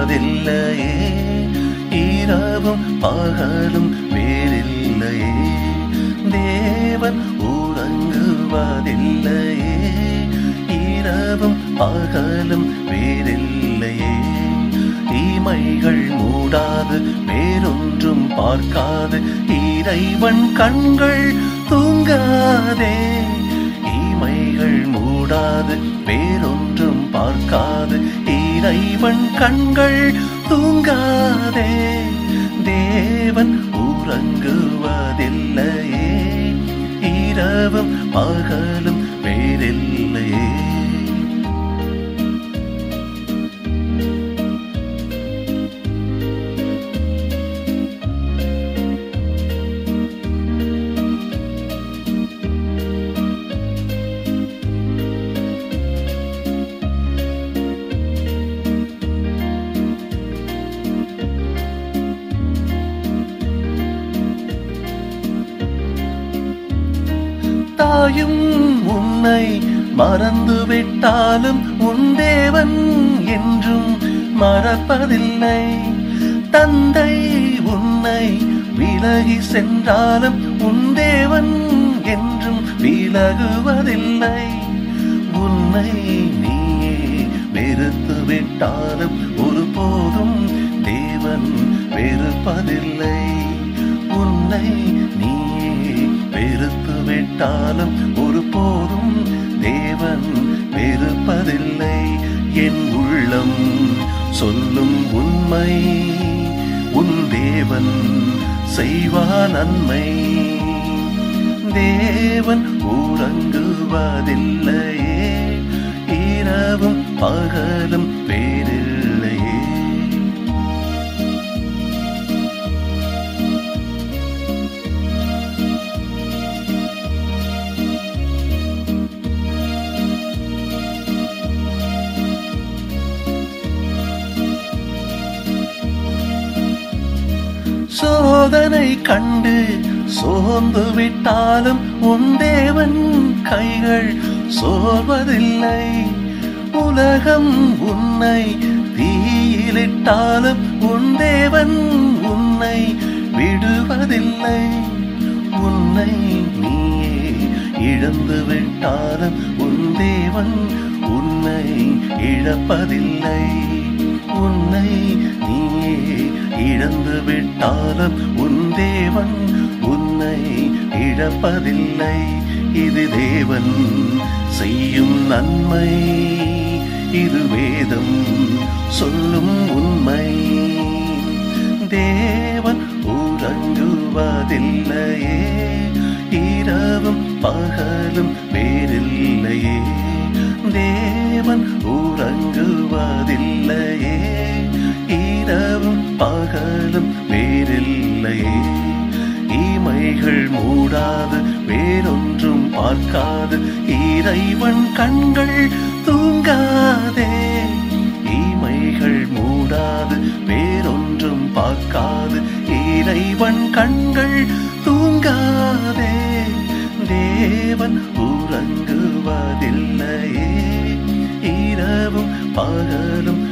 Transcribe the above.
உறங்குவதில்லையே, இரவும் பகலும் வேறில்லையே. தேவன் உறங்குவதில்லையே, இரவும் பகலும் வேறில்லையே. தீமைகள் மூடாது வேறொன்றும் பார்க்காது இறைவன் கண்கள் தூங்காதே. தீமைகள் மூடாது வேறொன்றும் பார்க்காது இறைவன் கண்கள் தூங்காதே. தேவன் உறங்குவதில்லையே, இரவும் பகலும் வேறில்லையே. தாயும் உன்னை மறந்துவிட்டாலும் உன் தேவன் என்றும் மறப்பதில்லை. தந்தை உன்னை விலகி சென்றாலும் உன் தேவன் என்றும் விலகுவதில்லை. உன்னை நீயே வெறுத்து விட்டாலும் ஒருபோதும் தேவன் வெறுப்பதில்லை. உன்னை நீயே வெறுத்து விட்டாலும் ஒருபோதும் தேவன் வெறுப்பதில்லை. என் உள்ளம் சொல்லும் உண்மை, உன் தேவன் செய்வார் நன்மை. தேவன் உறங்குவதில்லையே, இரவும் பகலும் வேறில்லையே. சோதனை கண்டு சோர்ந்து விட்டாலும் உன் தேவன் கைகள் சோர்வதில்லை. உலகம் உன்னை தீயிலிட்டாலும் உன் தேவன் உன்னை விடுவதில்லை. உன்னை நீயே இழந்து விட்டாலும் உன் தேவன் உன்னை இழப்பதில்லை. உன்னை நீயே இழந்து விட்டாலும் உன் தேவன் உன்னை இழப்பதில்லை. இது தேவன் செய்யும் நன்மை, இது வேதம் சொல்லும் உண்மை. தேவன் உறங்குவதில்லையே, இரவும் பகலும் வேறில்லையே. தேவன் உறங்குவதில்லையே, இரவும் பகலும் வேறில்லையே. இமைகள் மூடாது வேறொன்றும் பார்க்காது இறைவன் கண்கள் தூங்காதே. இமைகள் மூடாது வேறொன்றும் பார்க்காது இறைவன் கண்கள் தூங்காதே. தேவன் உறங்குவதில்லையே, இரவும் பகலும்